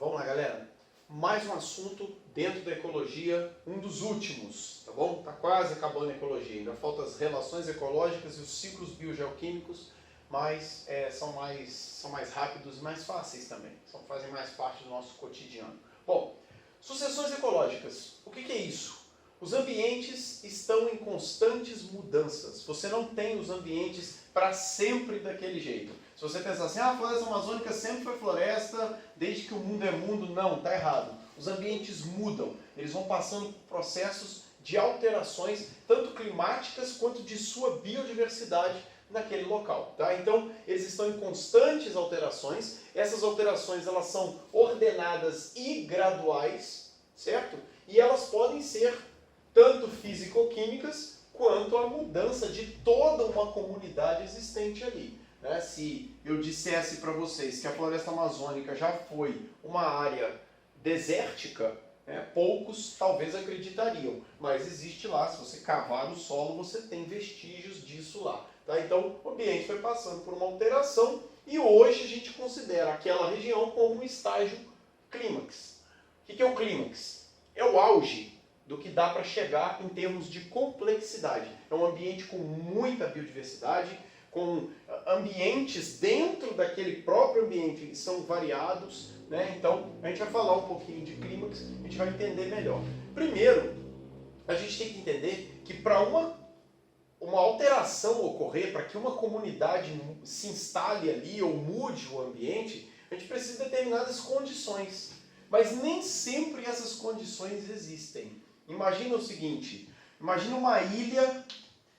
Vamos lá, galera. Mais um assunto dentro da ecologia, um dos últimos, tá bom? Tá quase acabando a ecologia. Ainda faltam as relações ecológicas e os ciclos biogeoquímicos, mas são mais rápidos e mais fáceis também. Fazem mais parte do nosso cotidiano. Bom, sucessões ecológicas. O que é isso? Os ambientes estão em constantes mudanças. Você não tem os ambientes para sempre daquele jeito. Se você pensar assim, a floresta amazônica sempre foi floresta, desde que o mundo é mundo, não, está errado. Os ambientes mudam, eles vão passando por processos de alterações, tanto climáticas quanto de sua biodiversidade naquele local. Tá? Então, eles estão em constantes alterações, essas alterações elas são ordenadas e graduais, certo? E elas podem ser tanto físico-químicas, quanto a mudança de toda uma comunidade existente ali. Né? Se eu dissesse para vocês que a floresta amazônica já foi uma área desértica, poucos talvez acreditariam, mas existe lá, se você cavar no solo, você tem vestígios disso lá. Tá? Então, o ambiente foi passando por uma alteração e hoje a gente considera aquela região como um estágio clímax. O que é o clímax? É o auge do que dá para chegar em termos de complexidade. É um ambiente com muita biodiversidade, com ambientes dentro daquele próprio ambiente que são variados, né? Então, a gente vai falar um pouquinho de clímax, a gente vai entender melhor. Primeiro, a gente tem que entender que para uma alteração ocorrer, para que uma comunidade se instale ali ou mude o ambiente, a gente precisa de determinadas condições. Mas nem sempre essas condições existem. Imagina o seguinte, imagina uma ilha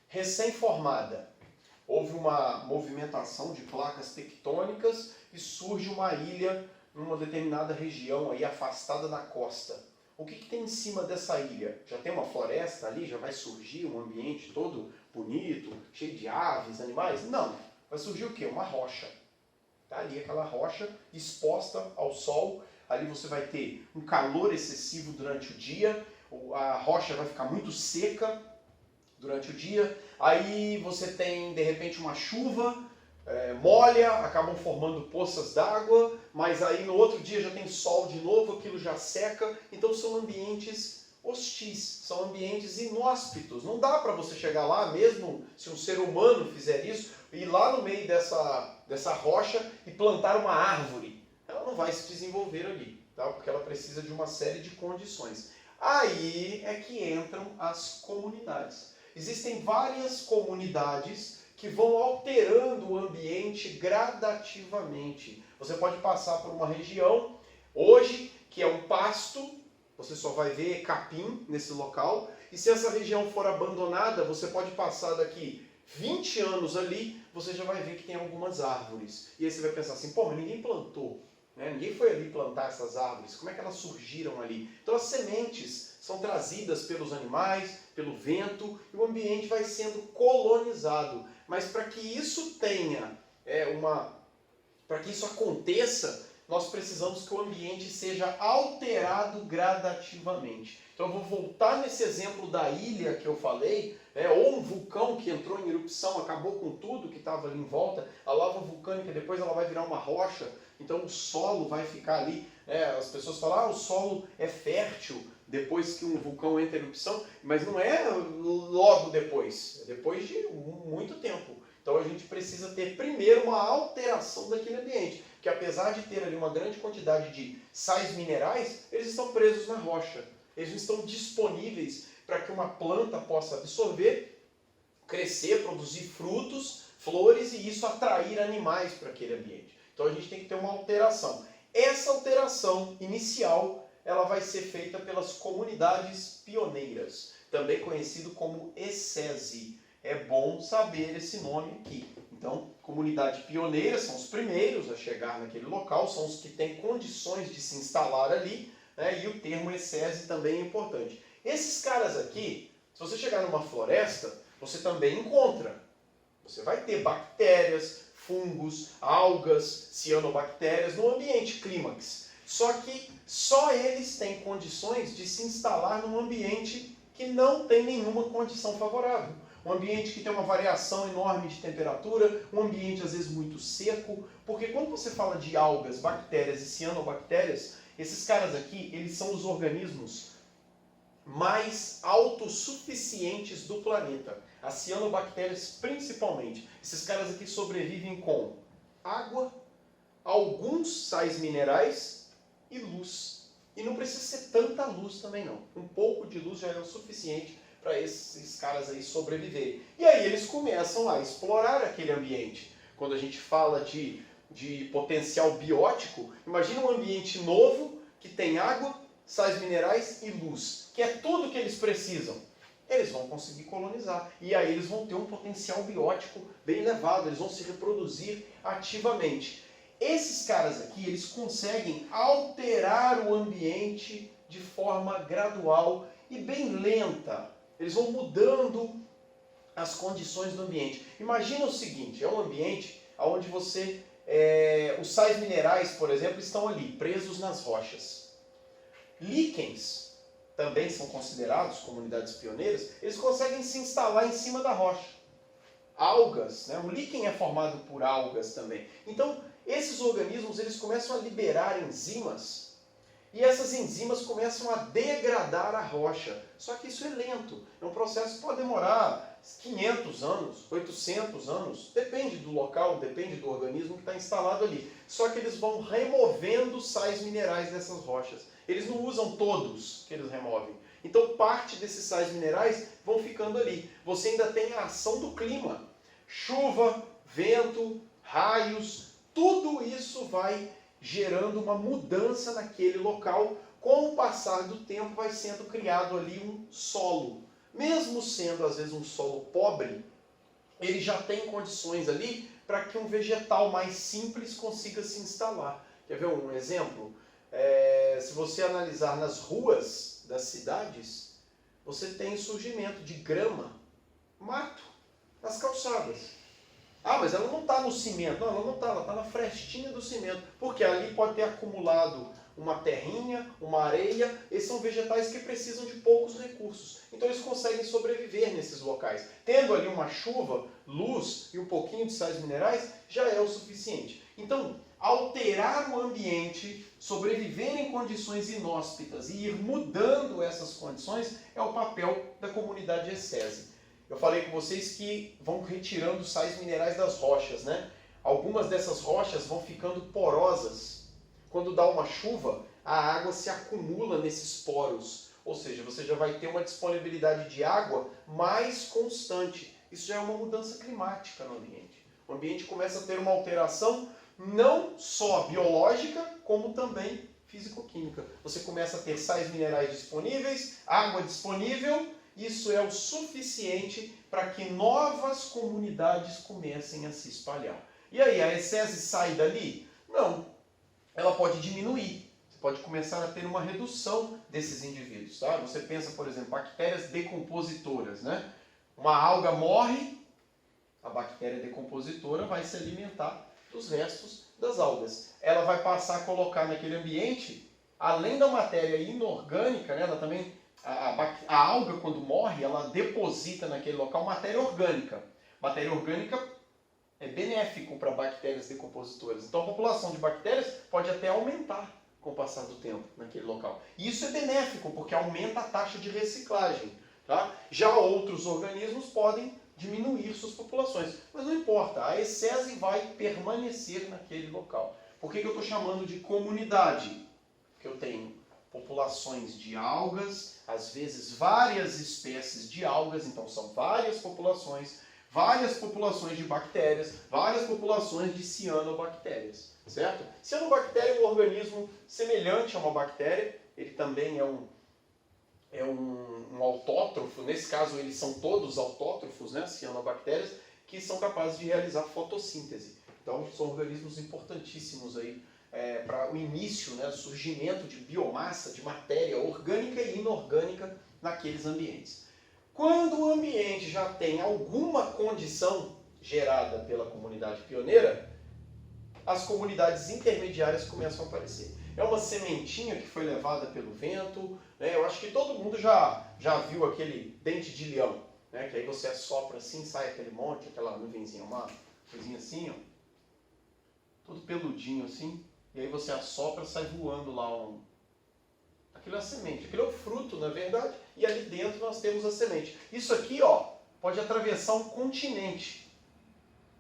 recém-formada. Houve uma movimentação de placas tectônicas e surge uma ilha numa determinada região aí afastada da costa. O que tem em cima dessa ilha? Já tem uma floresta ali? Já vai surgir um ambiente todo bonito, cheio de aves, animais? Não. Vai surgir o quê? Uma rocha. Tá ali aquela rocha exposta ao sol. Ali você vai ter um calor excessivo durante o dia. A rocha vai ficar muito seca durante o dia. Aí você tem, de repente, uma chuva, molha, acabam formando poças d'água, mas aí no outro dia já tem sol de novo, aquilo já seca. Então são ambientes hostis, são ambientes inóspitos. Não dá para você chegar lá, mesmo se um ser humano fizer isso, ir lá no meio dessa rocha e plantar uma árvore. Ela não vai se desenvolver ali, tá? Porque ela precisa de uma série de condições. Aí é que entram as comunidades. Existem várias comunidades que vão alterando o ambiente gradativamente. Você pode passar por uma região, hoje, que é um pasto, você só vai ver capim nesse local, e se essa região for abandonada, você pode passar daqui 20 anos ali, você já vai ver que tem algumas árvores. E aí você vai pensar assim, pô, mas ninguém plantou. Ninguém foi ali plantar essas árvores, como é que elas surgiram ali? Então as sementes são trazidas pelos animais, pelo vento, e o ambiente vai sendo colonizado. Mas para que isso tenha para que isso aconteça, nós precisamos que o ambiente seja alterado gradativamente. Então eu vou voltar nesse exemplo da ilha que eu falei, ou um vulcão que entrou em erupção, acabou com tudo que estava ali em volta, a lava vulcânica depois ela vai virar uma rocha, então o solo vai ficar ali, as pessoas falam, o solo é fértil depois que um vulcão entra em erupção, mas não é logo depois, é depois de muito tempo. Então a gente precisa ter primeiro uma alteração daquele ambiente, que apesar de ter ali uma grande quantidade de sais minerais, eles estão presos na rocha, eles não estão disponíveis para que uma planta possa absorver, crescer, produzir frutos, flores e isso atrair animais para aquele ambiente. Então a gente tem que ter uma alteração. Essa alteração inicial, ela vai ser feita pelas comunidades pioneiras, também conhecido como ECESI. É bom saber esse nome aqui. Então, comunidade pioneira são os primeiros a chegar naquele local, são os que têm condições de se instalar ali, e o termo ECESI também é importante. Esses caras aqui, se você chegar numa floresta, você também encontra. Você vai ter bactérias, fungos, algas, cianobactérias no ambiente clímax. Só que só eles têm condições de se instalar num ambiente que não tem nenhuma condição favorável. um ambiente que tem uma variação enorme de temperatura, um ambiente às vezes muito seco, porque quando você fala de algas, bactérias e cianobactérias, esses caras aqui, eles são os organismos mais autossuficientes do planeta. As cianobactérias principalmente. Esses caras aqui sobrevivem com água, alguns sais minerais e luz. E não precisa ser tanta luz também não. Um pouco de luz já é o suficiente para esses caras aí sobreviverem. E aí eles começam a explorar aquele ambiente. Quando a gente fala de potencial biótico, imagina um ambiente novo que tem água, sais minerais e luz, que é tudo que eles precisam. Eles vão conseguir colonizar. E aí eles vão ter um potencial biótico bem elevado, eles vão se reproduzir ativamente. Esses caras aqui, eles conseguem alterar o ambiente de forma gradual e bem lenta. Eles vão mudando as condições do ambiente. Imagina o seguinte, é um ambiente onde você... os sais minerais, por exemplo, estão ali, presos nas rochas. Líquens, também são considerados comunidades pioneiras, eles conseguem se instalar em cima da rocha. Algas, né? O líquen é formado por algas também. Então, esses organismos eles começam a liberar enzimas e essas enzimas começam a degradar a rocha. Só que isso é lento. É um processo que pode demorar 500 anos, 800 anos, depende do local, depende do organismo que está instalado ali. Só que eles vão removendo sais minerais dessas rochas. Eles não usam todos que eles removem. Então parte desses sais minerais vão ficando ali. Você ainda tem a ação do clima. Chuva, vento, raios, tudo isso vai gerando uma mudança naquele local. Com o passar do tempo vai sendo criado ali um solo. Mesmo sendo às vezes um solo pobre, ele já tem condições ali para que um vegetal mais simples consiga se instalar. Quer ver um exemplo? Se você analisar nas ruas das cidades, você tem surgimento de grama, mato, nas calçadas. Ah, mas ela não está no cimento. Não, ela não está, ela está na frestinha do cimento. Porque ali pode ter acumulado uma terrinha, uma areia. Esses são vegetais que precisam de poucos recursos. Então eles conseguem sobreviver nesses locais. Tendo ali uma chuva, luz e um pouquinho de sais minerais, já é o suficiente. Então, alterar o ambiente, sobreviver em condições inóspitas e ir mudando essas condições é o papel da comunidade ESSESI. Eu falei com vocês que vão retirando sais minerais das rochas, né? Algumas dessas rochas vão ficando porosas. Quando dá uma chuva, a água se acumula nesses poros. Ou seja, você já vai ter uma disponibilidade de água mais constante. Isso já é uma mudança climática no ambiente. O ambiente começa a ter uma alteração não só biológica, como também físico-química. Você começa a ter sais minerais disponíveis, água disponível. Isso é o suficiente para que novas comunidades comecem a se espalhar. E aí, a ESSESI sai dali? Não. Ela pode diminuir. Você pode começar a ter uma redução desses indivíduos. Tá? Você pensa, por exemplo, bactérias decompositoras. Né? Uma alga morre, a bactéria decompositora vai se alimentar dos restos das algas. Ela vai passar a colocar naquele ambiente, além da matéria inorgânica, né, ela também... A alga, quando morre, ela deposita naquele local matéria orgânica. Matéria orgânica é benéfico para bactérias decompositoras. Então a população de bactérias pode até aumentar com o passar do tempo naquele local. E isso é benéfico, porque aumenta a taxa de reciclagem. Tá? Já outros organismos podem diminuir suas populações. Mas não importa, a ESSESI vai permanecer naquele local. Por que eu estou chamando de comunidade? Porque eu tenho populações de algas, às vezes várias espécies de algas, então são várias populações de bactérias, várias populações de cianobactérias, certo? Cianobactéria é um organismo semelhante a uma bactéria, ele também é um autótrofo, nesse caso eles são todos autótrofos, né, cianobactérias, que são capazes de realizar fotossíntese. Então são organismos importantíssimos aí, para o início, né, do surgimento de biomassa, de matéria orgânica e inorgânica naqueles ambientes. Quando o ambiente já tem alguma condição gerada pela comunidade pioneira, as comunidades intermediárias começam a aparecer. É uma sementinha que foi levada pelo vento, né? Eu acho que todo mundo já viu aquele dente de leão. né? Que aí você assopra assim, sai aquele monte, aquela nuvenzinha, uma coisinha assim, ó, todo peludinho assim, e aí você assopra, sai voando lá aquilo é a semente, aquilo é o fruto, na verdade, e ali dentro nós temos a semente. Isso aqui, ó, pode atravessar um continente,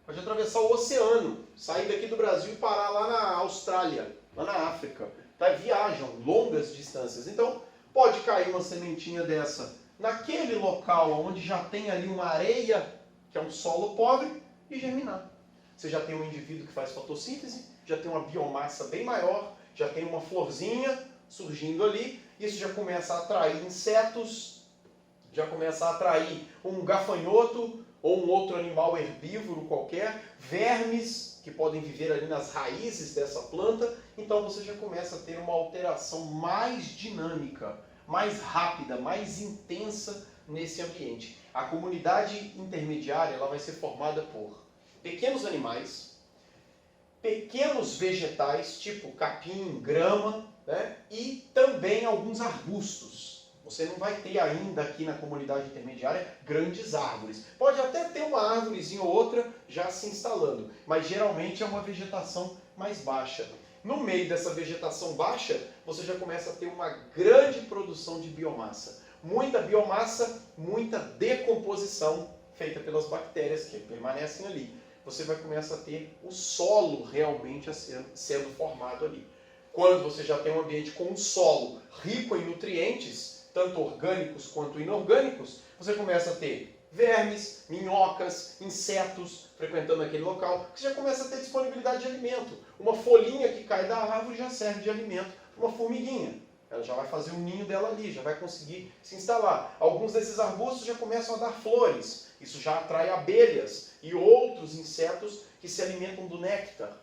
pode atravessar o oceano, sair daqui do Brasil e parar lá na Austrália, lá na África. Tá? Viajam longas distâncias. Então, pode cair uma sementinha dessa naquele local onde já tem ali uma areia, que é um solo pobre, e germinar. Você já tem um indivíduo que faz fotossíntese, já tem uma biomassa bem maior, já tem uma florzinha surgindo ali, isso já começa a atrair insetos, já começa a atrair um gafanhoto ou um outro animal herbívoro qualquer, vermes que podem viver ali nas raízes dessa planta, então você já começa a ter uma alteração mais dinâmica, mais rápida, mais intensa nesse ambiente. A comunidade intermediária ela vai ser formada por pequenos animais, pequenos vegetais, tipo capim, grama, né? E também alguns arbustos. Você não vai ter ainda aqui na comunidade intermediária grandes árvores. Pode até ter uma árvorezinha ou outra já se instalando, mas geralmente é uma vegetação mais baixa. No meio dessa vegetação baixa, você já começa a ter uma grande produção de biomassa. Muita biomassa, muita decomposição feita pelas bactérias que permanecem ali. Você vai começar a ter o solo realmente sendo formado ali. Quando você já tem um ambiente com um solo rico em nutrientes, tanto orgânicos quanto inorgânicos, você começa a ter vermes, minhocas, insetos frequentando aquele local, você já começa a ter disponibilidade de alimento. Uma folhinha que cai da árvore já serve de alimento para uma formiguinha. Ela já vai fazer o ninho dela ali, já vai conseguir se instalar. Alguns desses arbustos já começam a dar flores. Isso já atrai abelhas e outros insetos que se alimentam do néctar,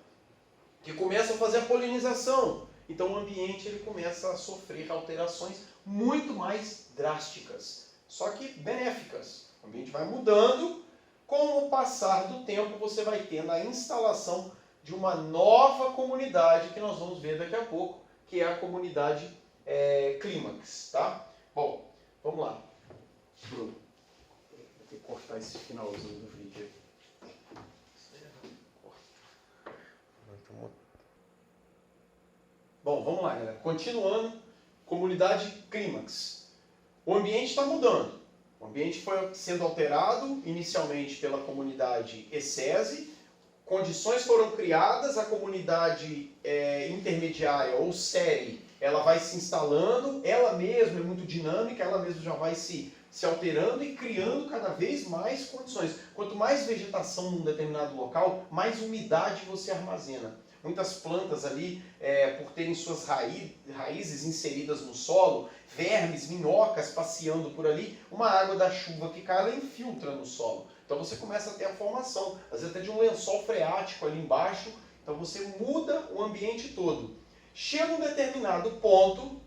que começam a fazer a polinização. Então o ambiente ele começa a sofrer alterações muito mais drásticas, só que benéficas. O ambiente vai mudando, com o passar do tempo você vai tendo a instalação de uma nova comunidade que nós vamos ver daqui a pouco, que é a comunidade clímax, tá? Bom, vamos lá. Bruno, vou ter que cortar esse finalzinho do vídeo. Bom, vamos lá, galera. Continuando, comunidade clímax. O ambiente está mudando. O ambiente foi sendo alterado inicialmente pela comunidade Essese. Condições foram criadas, a comunidade intermediária ou série, ela vai se instalando, ela mesma é muito dinâmica, ela mesma já vai se alterando e criando cada vez mais condições. Quanto mais vegetação num determinado local, mais umidade você armazena. Muitas plantas ali, por terem suas raízes inseridas no solo, vermes, minhocas passeando por ali, uma água da chuva que cai, ela infiltra no solo. Então você começa a ter a formação, às vezes até de um lençol freático ali embaixo, então você muda o ambiente todo. Chega um determinado ponto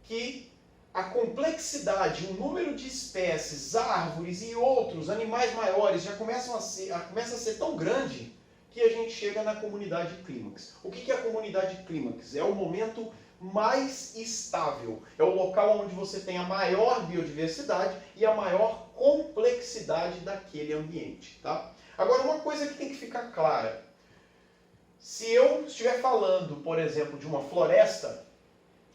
que a complexidade, o número de espécies, árvores e outros animais maiores já começa a ser tão grande que a gente chega na comunidade clímax. O que é a comunidade clímax? É o momento mais estável. É o local onde você tem a maior biodiversidade e a maior complexidade daquele ambiente. Tá? Agora, uma coisa que tem que ficar clara. Se eu estiver falando, por exemplo, de uma floresta,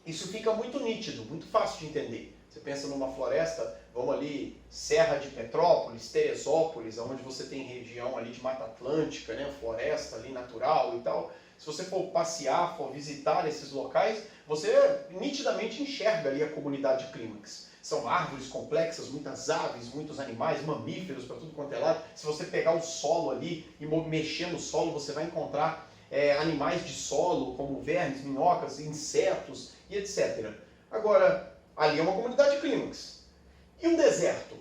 isso fica muito nítido, muito fácil de entender. Você pensa numa floresta, vamos ali, Serra de Petrópolis, Teresópolis, onde você tem região ali de Mata Atlântica, né, floresta ali natural e tal. Se você for passear, for visitar esses locais, você nitidamente enxerga ali a comunidade clímax. São árvores complexas, muitas aves, muitos animais, mamíferos para tudo quanto é lado. Se você pegar o solo ali e mexer no solo, você vai encontrar animais de solo, como vermes, minhocas, insetos e etc. Agora, ali é uma comunidade clímax. E um deserto?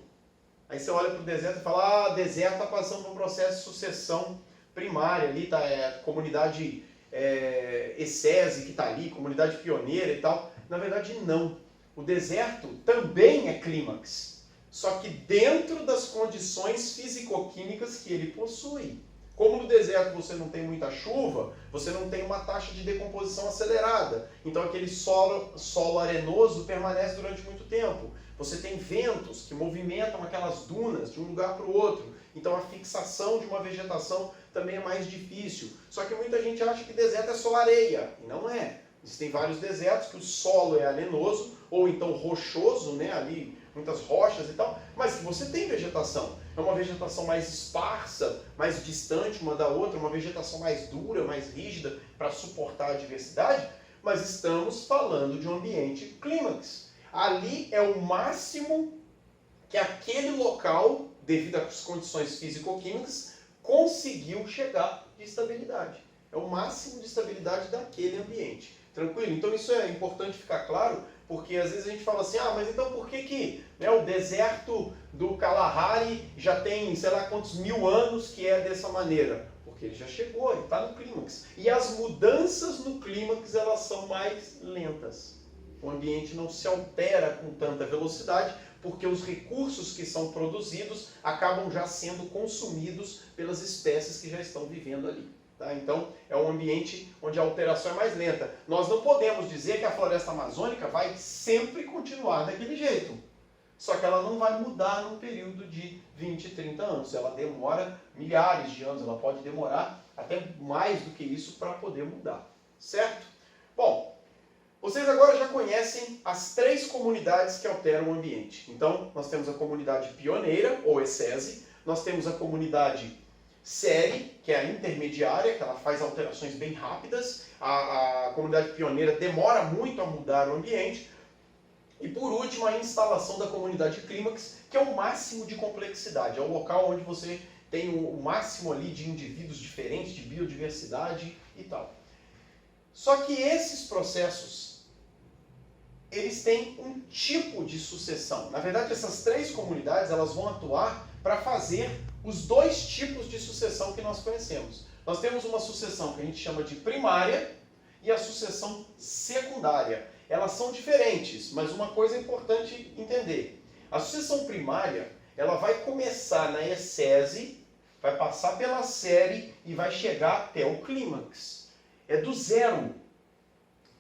Aí você olha para o deserto e fala, deserto está passando por um processo de sucessão primária ali, tá, comunidade Essese que está ali, comunidade pioneira e tal. Na verdade, não. O deserto também é clímax, só que dentro das condições fisicoquímicas que ele possui. Como no deserto você não tem muita chuva, você não tem uma taxa de decomposição acelerada. Então aquele solo arenoso permanece durante muito tempo. Você tem ventos que movimentam aquelas dunas de um lugar para o outro. Então a fixação de uma vegetação também é mais difícil. Só que muita gente acha que deserto é só areia, e não é. Existem vários desertos que o solo é arenoso, ou então rochoso, né, ali muitas rochas e tal, mas que você tem vegetação. É uma vegetação mais esparsa, mais distante uma da outra, uma vegetação mais dura, mais rígida para suportar a diversidade, mas estamos falando de um ambiente clímax. Ali é o máximo que aquele local, devido às condições físico-químicas, conseguiu chegar de estabilidade. É o máximo de estabilidade daquele ambiente. Tranquilo? Então isso é importante ficar claro, porque às vezes a gente fala assim, mas então por que o deserto do Kalahari já tem, sei lá quantos mil anos que é dessa maneira? Porque ele já chegou, ele está no clímax. E as mudanças no clímax, elas são mais lentas. O ambiente não se altera com tanta velocidade, porque os recursos que são produzidos acabam já sendo consumidos pelas espécies que já estão vivendo ali. Tá? Então, é um ambiente onde a alteração é mais lenta. Nós não podemos dizer que a floresta amazônica vai sempre continuar daquele jeito. Só que ela não vai mudar num período de 20, 30 anos. Ela demora milhares de anos, ela pode demorar até mais do que isso para poder mudar. Certo? Bom, vocês agora já conhecem as 3 comunidades que alteram o ambiente. Então, nós temos a comunidade pioneira, ou ECESE, nós temos a comunidade série, que é a intermediária, que ela faz alterações bem rápidas. A comunidade pioneira demora muito a mudar o ambiente. E por último, a instalação da comunidade clímax, que é o máximo de complexidade. É o local onde você tem o máximo ali de indivíduos diferentes, de biodiversidade e tal. Só que esses processos, eles têm um tipo de sucessão. Na verdade, essas 3 comunidades, elas vão atuar para fazer os 2 tipos de sucessão que nós conhecemos. Nós temos uma sucessão que a gente chama de primária e a sucessão secundária. Elas são diferentes, mas uma coisa é importante entender. A sucessão primária, ela vai começar na ECESE, vai passar pela série e vai chegar até o clímax. É do zero.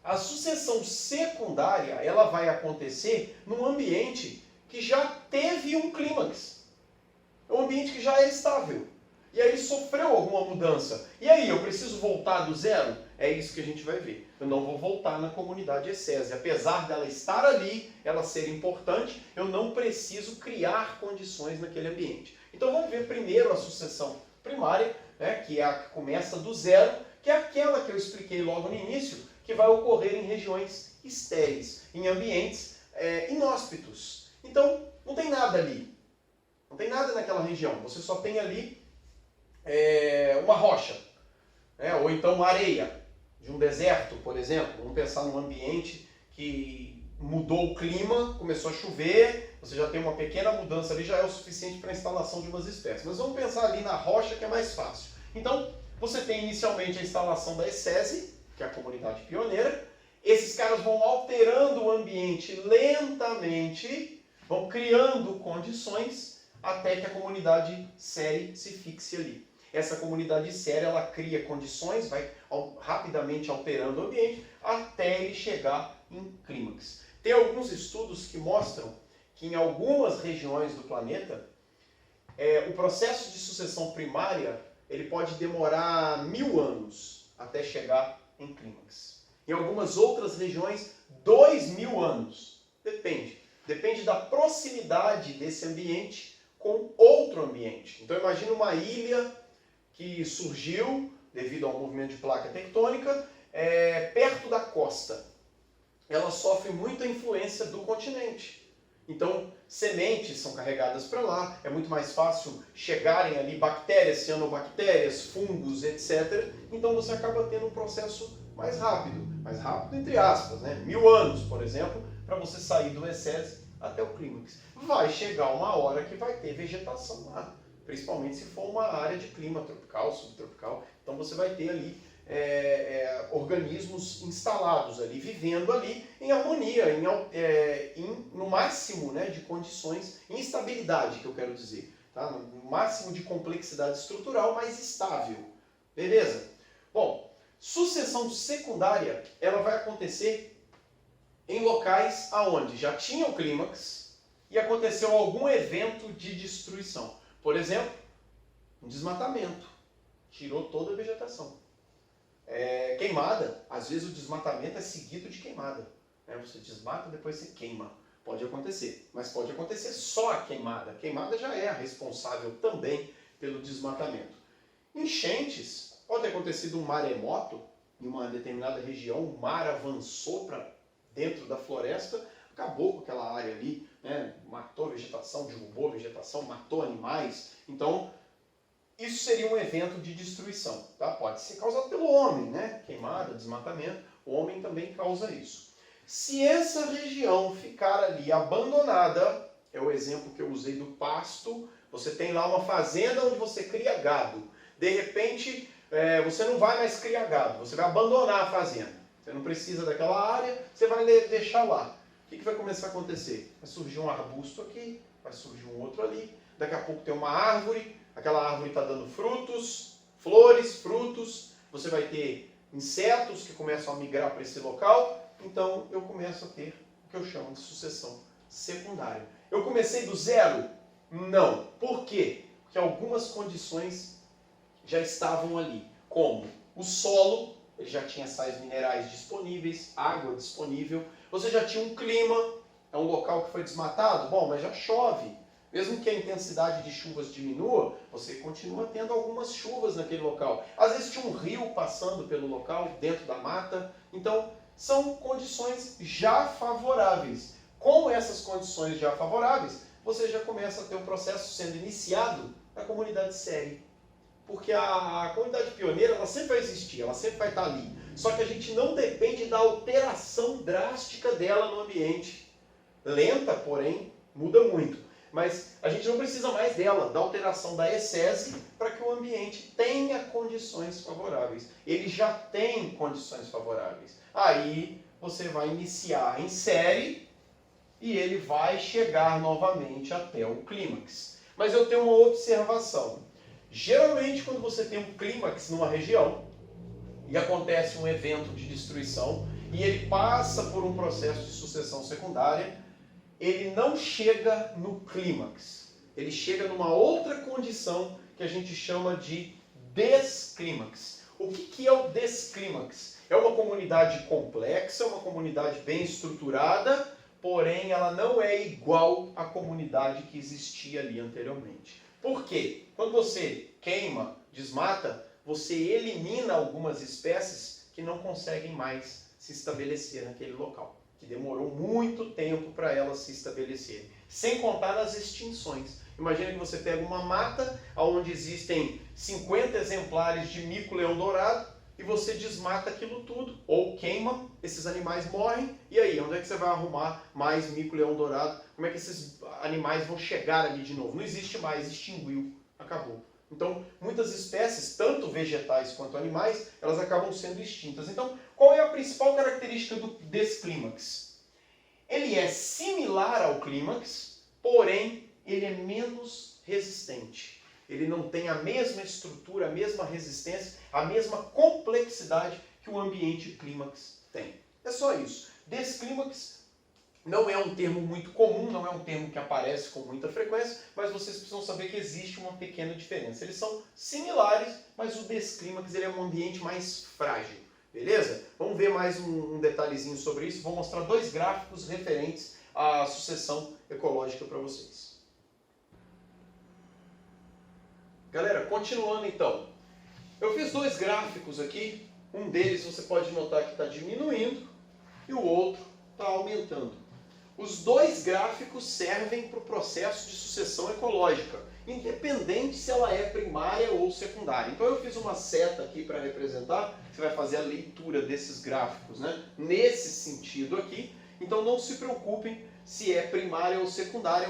A sucessão secundária, ela vai acontecer num ambiente que já teve um clímax. É um ambiente que já é estável. E aí sofreu alguma mudança. E aí, eu preciso voltar do zero? É isso que a gente vai ver. Eu não vou voltar na comunidade ECESE. Apesar dela estar ali, ela ser importante, eu não preciso criar condições naquele ambiente. Então vamos ver primeiro a sucessão primária, né, que é a que começa do zero, que é aquela que eu expliquei logo no início, que vai ocorrer em regiões estéreis, em ambientes inóspitos. Então, não tem nada ali. Não tem nada naquela região. Você só tem ali uma rocha, né? Ou então uma areia de um deserto, por exemplo. Vamos pensar num ambiente que mudou o clima, começou a chover, você já tem uma pequena mudança ali, já é o suficiente para a instalação de umas espécies. Mas vamos pensar ali na rocha, que é mais fácil. Então, você tem inicialmente a instalação da ECESE, que é a comunidade pioneira. Esses caras vão alterando o ambiente lentamente, vão criando condições até que a comunidade série se fixe ali. Essa comunidade séria, ela cria condições, vai rapidamente alterando o ambiente até ele chegar em clímax. Tem alguns estudos que mostram que em algumas regiões do planeta, o processo de sucessão primária ele pode demorar 1000 anos até chegar em clímax. Em algumas outras regiões, 2000 anos. Depende. Depende da proximidade desse ambiente com outro ambiente. Então imagina uma ilha que surgiu devido ao movimento de placa tectônica perto da costa. Ela sofre muita influência do continente. Então, sementes são carregadas para lá, é muito mais fácil chegarem ali bactérias, cianobactérias, fungos, etc. Então você acaba tendo um processo mais rápido entre aspas, né? 1000 anos, por exemplo, para você sair do ECESE até o clímax. Vai chegar uma hora que vai ter vegetação lá, principalmente se for uma área de clima tropical, subtropical. Então você vai ter ali organismos instalados ali, vivendo ali em harmonia, no máximo, né, de condições, em estabilidade, que eu quero dizer. tá? No máximo de complexidade estrutural, mas estável. Beleza? Bom, sucessão secundária, ela vai acontecer em locais aonde já tinha o clímax e aconteceu algum evento de destruição. Por exemplo, um desmatamento. Tirou toda a vegetação. Queimada, às vezes o desmatamento é seguido de queimada. Você desmata, depois você queima. Pode acontecer, mas pode acontecer só a queimada. A queimada já é a responsável também pelo desmatamento. Enchentes, pode ter acontecido um maremoto em uma determinada região, o mar avançou para dentro da floresta, acabou com aquela área ali, matou a vegetação, derrubou a vegetação, matou animais. Então, isso seria um evento de destruição. Tá? Pode ser causado pelo homem, queimada, desmatamento, o homem também causa isso. Se essa região ficar ali abandonada, é o exemplo que eu usei do pasto, você tem lá uma fazenda onde você cria gado. De repente, você não vai mais criar gado, você vai abandonar a fazenda. Você não precisa daquela área, você vai deixar lá. O que vai começar a acontecer? Vai surgir um arbusto aqui, vai surgir um outro ali, daqui a pouco tem uma árvore, aquela árvore está dando frutos, flores, frutos, você vai ter insetos que começam a migrar para esse local. Então, eu começo a ter o que eu chamo de sucessão secundária. Eu comecei do zero? Não. Por quê? Porque algumas condições já estavam ali. Como? O solo, ele já tinha sais minerais disponíveis, água disponível. Você já tinha um clima, é um local que foi desmatado? Bom, mas já chove. Mesmo que a intensidade de chuvas diminua, você continua tendo algumas chuvas naquele local. Às vezes tinha um rio passando pelo local, dentro da mata. Então, são condições já favoráveis. Com essas condições já favoráveis, você já começa a ter um processo sendo iniciado na comunidade série. Porque a comunidade pioneira, ela sempre vai existir, ela sempre vai estar ali. Só que a gente não depende da alteração drástica dela no ambiente. Lenta, porém, muda muito. Mas a gente não precisa mais dela, da alteração da ecese, para que o ambiente tenha condições favoráveis. Ele já tem condições favoráveis. Aí você vai iniciar em série e ele vai chegar novamente até o clímax. Mas eu tenho uma observação. Geralmente, quando você tem um clímax numa região e acontece um evento de destruição e ele passa por um processo de sucessão secundária, ele não chega no clímax. Ele chega numa outra condição que a gente chama de desclímax. O que é o desclímax? É uma comunidade complexa, uma comunidade bem estruturada, porém ela não é igual à comunidade que existia ali anteriormente. Por quê? Quando você queima, desmata, você elimina algumas espécies que não conseguem mais se estabelecer naquele local, que demorou muito tempo para elas se estabelecerem. Sem contar nas extinções. Imagina que você pega uma mata onde existem 50 exemplares de mico-leão-dourado e você desmata aquilo tudo, ou queima, esses animais morrem, e aí, onde é que você vai arrumar mais mico-leão-dourado? Como é que esses animais vão chegar ali de novo? Não existe mais, extinguiu, acabou. Então, muitas espécies, tanto vegetais quanto animais, elas acabam sendo extintas. Então, qual é a principal característica desse clímax? Ele é similar ao clímax, porém, ele é menos resistente. Ele não tem a mesma estrutura, a mesma resistência, a mesma complexidade que o ambiente clímax tem. É só isso. Desclímax não é um termo muito comum, não é um termo que aparece com muita frequência, mas vocês precisam saber que existe uma pequena diferença. Eles são similares, mas o desclímax ele é um ambiente mais frágil. Beleza? Vamos ver mais um detalhezinho sobre isso. Vou mostrar dois gráficos referentes à sucessão ecológica para vocês. Galera, continuando então. Eu fiz dois gráficos aqui. Um deles você pode notar que está diminuindo e o outro está aumentando. Os dois gráficos servem para o processo de sucessão ecológica, independente se ela é primária ou secundária. Então eu fiz uma seta aqui para representar, você vai fazer a leitura desses gráficos, nesse sentido aqui. Então não se preocupem se é primária ou secundária,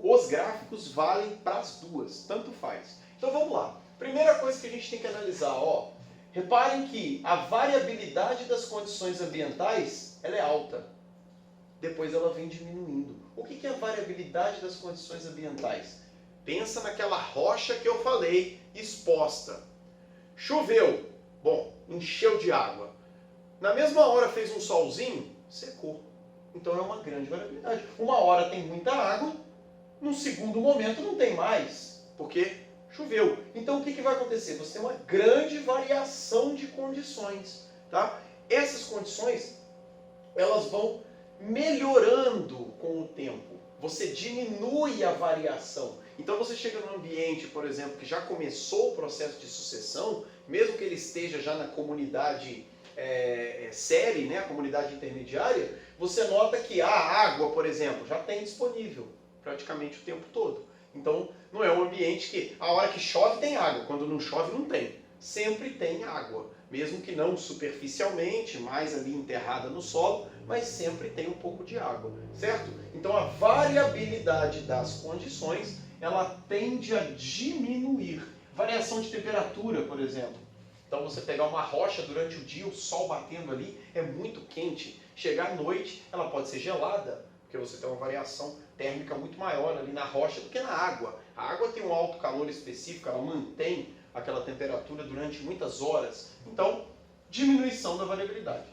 os gráficos valem para as duas, tanto faz. Então vamos lá. Primeira coisa que a gente tem que analisar, reparem que a variabilidade das condições ambientais ela é alta. Depois ela vem diminuindo. O que é a variabilidade das condições ambientais? Pensa naquela rocha que eu falei, exposta. Choveu, bom, encheu de água. Na mesma hora fez um solzinho, secou. Então é uma grande variabilidade. Uma hora tem muita água, num segundo momento não tem mais, porque choveu. Então o que vai acontecer? Você tem uma grande variação de condições. Tá? Essas condições, elas vão melhorando com o tempo. Você diminui a variação. Então você chega num ambiente, por exemplo, que já começou o processo de sucessão, mesmo que ele esteja já na comunidade série, né, a comunidade intermediária, você nota que a água, por exemplo, já tem disponível praticamente o tempo todo. Então não é um ambiente que a hora que chove tem água, quando não chove não tem. Sempre tem água, mesmo que não superficialmente, mais ali enterrada no solo, mas sempre tem um pouco de água, certo? Então a variabilidade das condições, ela tende a diminuir. Variação de temperatura, por exemplo. Então você pegar uma rocha durante o dia, o sol batendo ali, é muito quente. Chegar à noite, ela pode ser gelada, porque você tem uma variação térmica muito maior ali na rocha do que na água. A água tem um alto calor específico, ela mantém aquela temperatura durante muitas horas. Então, diminuição da variabilidade.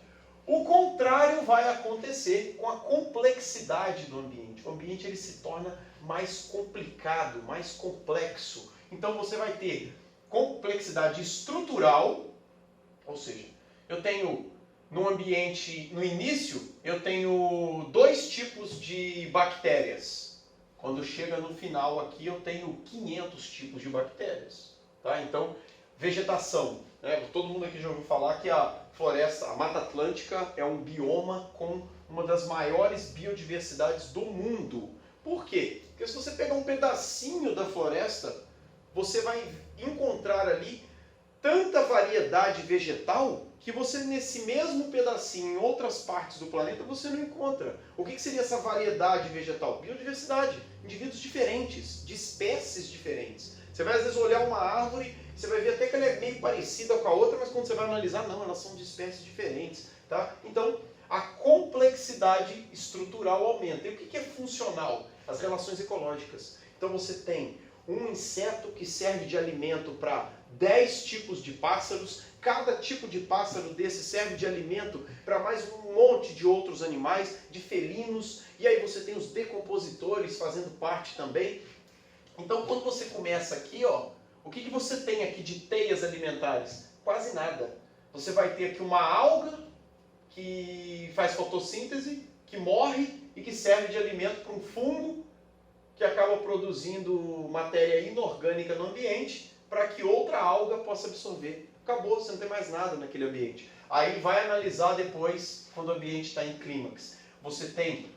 O contrário vai acontecer com a complexidade do ambiente. O ambiente ele se torna mais complicado, mais complexo. Então você vai ter complexidade estrutural, ou seja, eu tenho no ambiente, no início, eu tenho 2 tipos de bactérias. Quando chega no final aqui, eu tenho 500 tipos de bactérias. Tá? Então, vegetação. Né? Todo mundo aqui já ouviu falar que a floresta, a Mata Atlântica é um bioma com uma das maiores biodiversidades do mundo. Por quê? Porque se você pegar um pedacinho da floresta, você vai encontrar ali tanta variedade vegetal que você nesse mesmo pedacinho, em outras partes do planeta, você não encontra. O que seria essa variedade vegetal? Biodiversidade. Indivíduos diferentes, de espécies diferentes. Você vai às vezes olhar uma árvore, você vai ver até que ela é meio parecida com a outra, mas quando você vai analisar, não, elas são de espécies diferentes. Tá? Então, a complexidade estrutural aumenta. E o que é funcional? As relações ecológicas. Então você tem um inseto que serve de alimento para 10 tipos de pássaros, cada tipo de pássaro desse serve de alimento para mais um monte de outros animais, de felinos, e aí você tem os decompositores fazendo parte também. Então quando você começa aqui, ó, o que você tem aqui de teias alimentares? Quase nada. Você vai ter aqui uma alga que faz fotossíntese, que morre e que serve de alimento para um fungo que acaba produzindo matéria inorgânica no ambiente para que outra alga possa absorver. Acabou, você não tem mais nada naquele ambiente. Aí vai analisar depois, quando o ambiente está em clímax. Você tem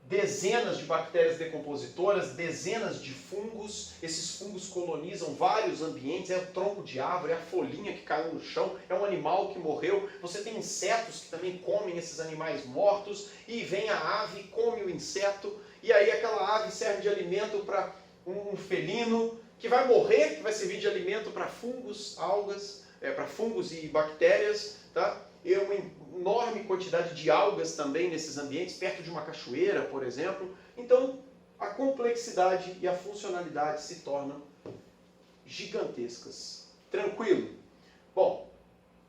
dezenas de bactérias decompositoras, dezenas de fungos. Esses fungos colonizam vários ambientes. É o tronco de árvore, é a folhinha que caiu no chão, é um animal que morreu. Você tem insetos que também comem esses animais mortos. E vem a ave, come o inseto. E aí aquela ave serve de alimento para um felino que vai morrer, que vai servir de alimento para fungos, algas, para fungos e bactérias, tá? E uma enorme quantidade de algas também nesses ambientes, perto de uma cachoeira, por exemplo. Então, a complexidade e a funcionalidade se tornam gigantescas. Tranquilo? Bom,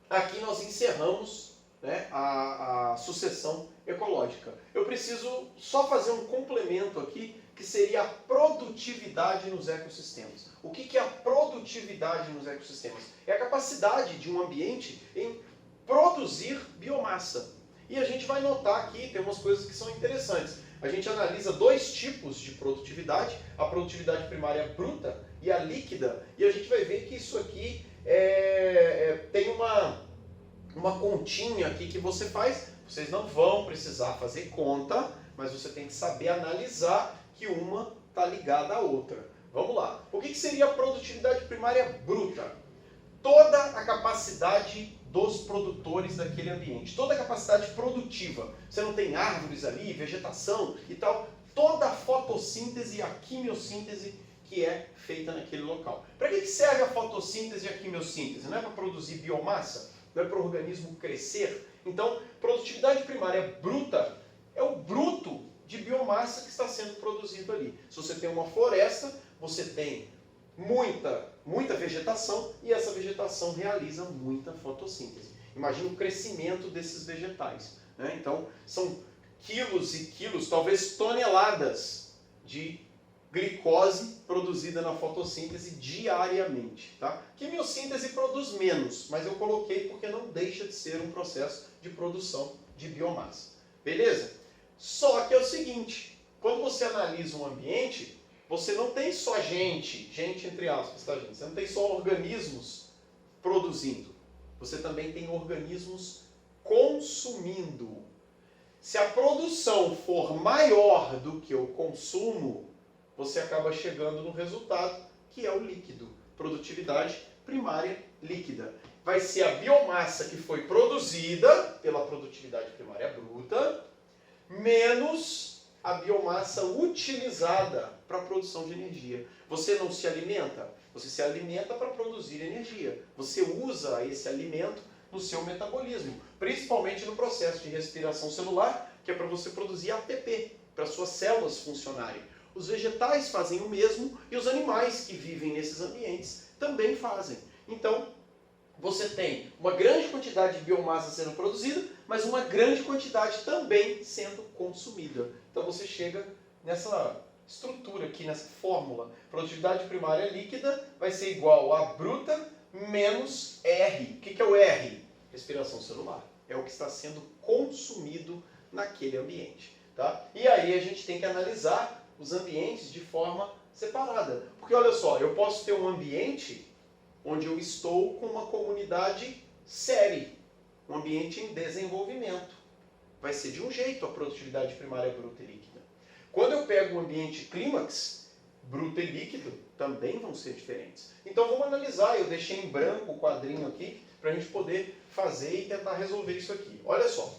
aqui nós encerramos, né, a sucessão ecológica. Eu preciso só fazer um complemento aqui, que seria a produtividade nos ecossistemas. O que é a produtividade nos ecossistemas? É a capacidade de um ambiente em produzir biomassa. E a gente vai notar aqui, tem umas coisas que são interessantes. A gente analisa 2 tipos de produtividade, a produtividade primária bruta e a líquida, e a gente vai ver que isso aqui tem uma continha aqui que você faz. Vocês não vão precisar fazer conta, mas você tem que saber analisar que uma está ligada à outra. Vamos lá. O que seria a produtividade primária bruta? Toda a capacidade dos produtores daquele ambiente, toda a capacidade produtiva. Você não tem árvores ali, vegetação e tal. Toda a fotossíntese e a quimiossíntese que é feita naquele local. Para que serve a fotossíntese e a quimiossíntese? Não é para produzir biomassa? Não é para o organismo crescer? Então, produtividade primária bruta é o bruto de biomassa que está sendo produzido ali. Se você tem uma floresta, você tem muita vegetação e essa vegetação realiza muita fotossíntese. Imagina o crescimento desses vegetais, né? Então, são quilos e quilos, talvez toneladas de glicose produzida na fotossíntese diariamente. Tá? Quimiossíntese produz menos, mas eu coloquei porque não deixa de ser um processo de produção de biomassa. Beleza? Só que é o seguinte, quando você analisa um ambiente, você não tem só gente entre aspas, tá, gente? Você não tem só organismos produzindo, você também tem organismos consumindo. Se a produção for maior do que o consumo, você acaba chegando no resultado, que é o líquido. Produtividade primária líquida. Vai ser a biomassa que foi produzida pela produtividade primária bruta, menos a biomassa utilizada para a produção de energia. Você não se alimenta? Você se alimenta para produzir energia. Você usa esse alimento no seu metabolismo, principalmente no processo de respiração celular, que é para você produzir ATP, para suas células funcionarem. Os vegetais fazem o mesmo e os animais que vivem nesses ambientes também fazem. Então, você tem uma grande quantidade de biomassa sendo produzida, mas uma grande quantidade também sendo consumida. Então você chega nessa estrutura aqui, nessa fórmula. Produtividade primária líquida vai ser igual a bruta menos R. O que é o R? Respiração celular. É o que está sendo consumido naquele ambiente. Tá? E aí a gente tem que analisar os ambientes de forma separada. Porque olha só, eu posso ter um ambiente onde eu estou com uma comunidade séria, um ambiente em desenvolvimento. Vai ser de um jeito a produtividade primária bruta e líquida. Quando eu pego um ambiente clímax, bruto e líquido também vão ser diferentes. Então vamos analisar, eu deixei em branco o quadrinho aqui, para a gente poder fazer e tentar resolver isso aqui. Olha só.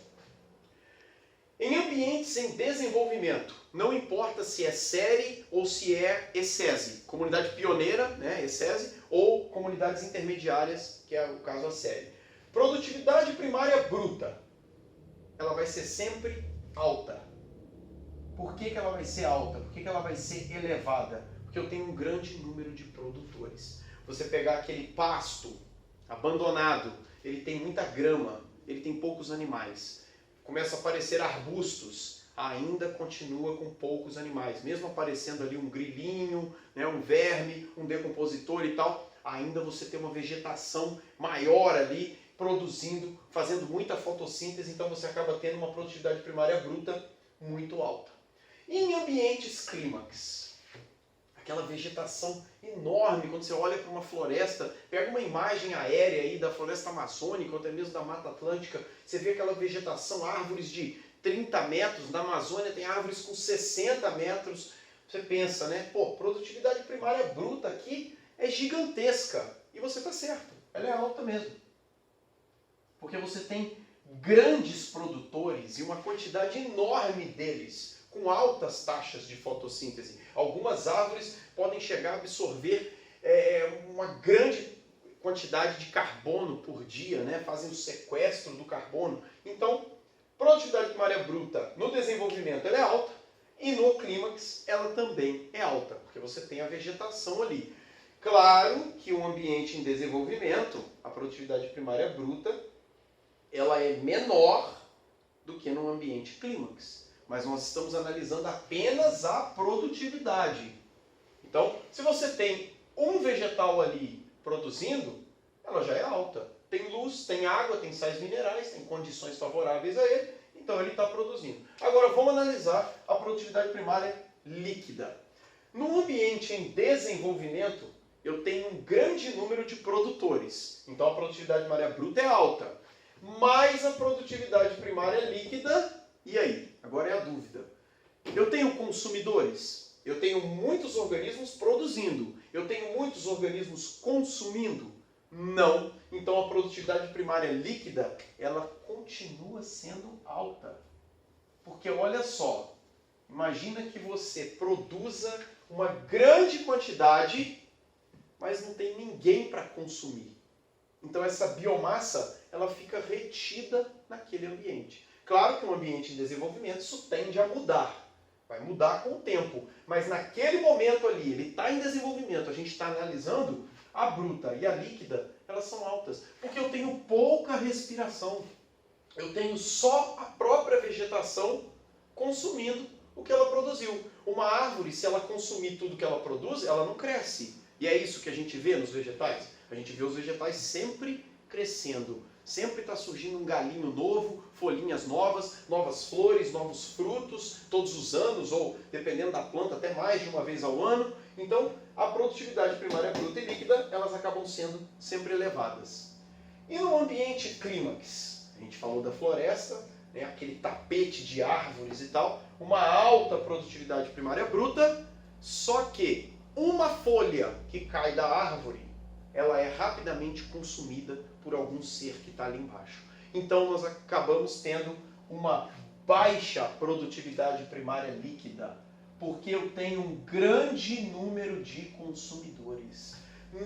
Em ambientes em desenvolvimento, não importa se é série ou se é ESSESI, comunidade pioneira, né, ESSESI, ou comunidades intermediárias, que é o caso a série. Produtividade primária bruta, ela vai ser sempre alta. Por que ela vai ser alta? Por que ela vai ser elevada? Porque eu tenho um grande número de produtores. Você pegar aquele pasto abandonado, ele tem muita grama, ele tem poucos animais. Começa a aparecer arbustos, ainda continua com poucos animais. Mesmo aparecendo ali um grilinho, né, um verme, um decompositor e tal, ainda você tem uma vegetação maior ali, produzindo, fazendo muita fotossíntese, então você acaba tendo uma produtividade primária bruta muito alta. E em ambientes clímax, aquela vegetação enorme, quando você olha para uma floresta, pega uma imagem aérea aí da floresta amazônica, ou até mesmo da Mata Atlântica, você vê aquela vegetação, árvores de 30 metros, na Amazônia tem árvores com 60 metros, você pensa, né? Pô, produtividade primária bruta aqui é gigantesca, e você está certo, ela é alta mesmo. Porque você tem grandes produtores e uma quantidade enorme deles, com altas taxas de fotossíntese. Algumas árvores podem chegar a absorver uma grande quantidade de carbono por dia, né? Fazem o sequestro do carbono. Então, produtividade primária bruta no desenvolvimento ela é alta e no clímax ela também é alta, porque você tem a vegetação ali. Claro que um ambiente em desenvolvimento, a produtividade primária bruta, ela é menor do que num ambiente clímax. Mas nós estamos analisando apenas a produtividade. Então, se você tem um vegetal ali produzindo, ela já é alta. Tem luz, tem água, tem sais minerais, tem condições favoráveis a ele, então ele está produzindo. Agora vamos analisar a produtividade primária líquida. No ambiente em desenvolvimento, eu tenho um grande número de produtores. Então a produtividade primária bruta é alta. Mas a produtividade primária líquida, e aí? Agora é a dúvida. Eu tenho consumidores? Eu tenho muitos organismos produzindo. Eu tenho muitos organismos consumindo? Não. Então a produtividade primária líquida, ela continua sendo alta. Porque olha só, imagina que você produza uma grande quantidade, mas não tem ninguém para consumir. Então essa biomassa, ela fica retida naquele ambiente. Claro que um ambiente em desenvolvimento, isso tende a mudar. Vai mudar com o tempo. Mas naquele momento ali, ele está em desenvolvimento, a gente está analisando, a bruta e a líquida, elas são altas. Porque eu tenho pouca respiração. Eu tenho só a própria vegetação consumindo o que ela produziu. Uma árvore, se ela consumir tudo que ela produz, ela não cresce. E é isso que a gente vê nos vegetais. A gente vê os vegetais sempre crescendo. Sempre está surgindo um galinho novo, folhinhas novas, novas flores, novos frutos, todos os anos, ou dependendo da planta, até mais de uma vez ao ano. Então, a produtividade primária bruta e líquida, elas acabam sendo sempre elevadas. E no ambiente clímax? A gente falou da floresta, né, aquele tapete de árvores e tal, uma alta produtividade primária bruta, só que uma folha que cai da árvore, ela é rapidamente consumida por algum ser que está ali embaixo. Então nós acabamos tendo uma baixa produtividade primária líquida, porque eu tenho um grande número de consumidores.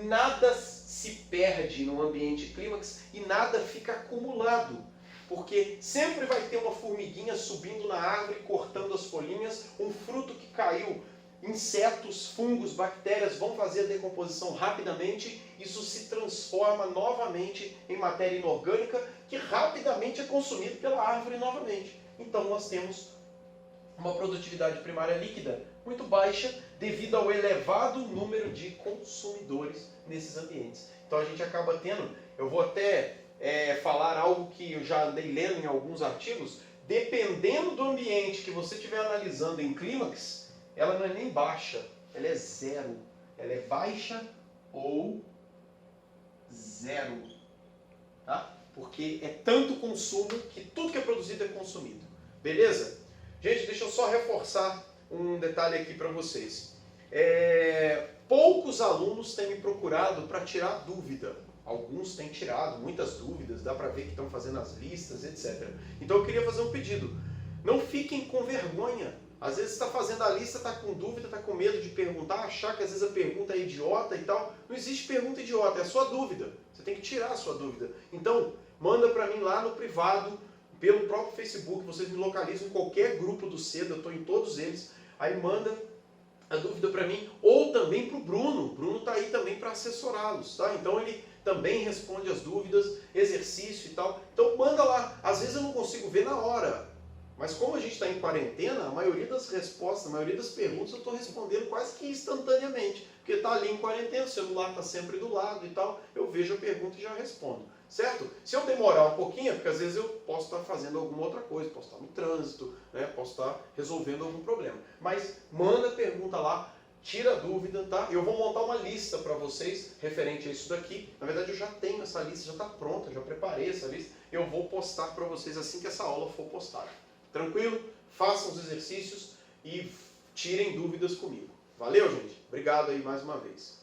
Nada se perde no ambiente clímax e nada fica acumulado. Porque sempre vai ter uma formiguinha subindo na árvore, cortando as folhinhas, um fruto que caiu, insetos, fungos, bactérias vão fazer a decomposição rapidamente, isso se transforma novamente em matéria inorgânica que rapidamente é consumida pela árvore novamente. Então nós temos uma produtividade primária líquida muito baixa devido ao elevado número de consumidores nesses ambientes. Então a gente acaba tendo, eu vou até falar algo que eu já andei lendo em alguns artigos, dependendo do ambiente que você estiver analisando em clímax, ela não é nem baixa, ela é zero. Ela é baixa ou zero. Tá? Porque é tanto consumo que tudo que é produzido é consumido. Beleza? Gente, deixa eu só reforçar um detalhe aqui para vocês. Poucos alunos têm me procurado para tirar dúvida. Alguns têm tirado muitas dúvidas, dá para ver que estão fazendo as listas, etc. Então eu queria fazer um pedido. Não fiquem com vergonha. Às vezes está fazendo a lista, está com dúvida, está com medo de perguntar, achar que às vezes a pergunta é idiota e tal. Não existe pergunta idiota, é a sua dúvida. Você tem que tirar a sua dúvida. Então, manda para mim lá no privado, pelo próprio Facebook, vocês me localizam em qualquer grupo do CEDA, eu estou em todos eles. Aí manda a dúvida para mim, ou também para o Bruno. O Bruno está aí também para assessorá-los, tá? Então ele também responde as dúvidas, exercício e tal. Então manda lá. Às vezes eu não consigo ver na hora. Mas como a gente está em quarentena, a maioria das respostas, a maioria das perguntas eu estou respondendo quase que instantaneamente. Porque está ali em quarentena, o celular está sempre do lado e tal, eu vejo a pergunta e já respondo. Certo? Se eu demorar um pouquinho, é porque às vezes eu posso estar fazendo alguma outra coisa, posso estar no trânsito, né? Posso estar resolvendo algum problema. Mas manda a pergunta lá, tira a dúvida, tá? Eu vou montar uma lista para vocês referente a isso daqui. Na verdade eu já tenho essa lista, já está pronta, já preparei essa lista. Eu vou postar para vocês assim que essa aula for postada. Tranquilo? Façam os exercícios e tirem dúvidas comigo. Valeu, gente? Obrigado aí mais uma vez.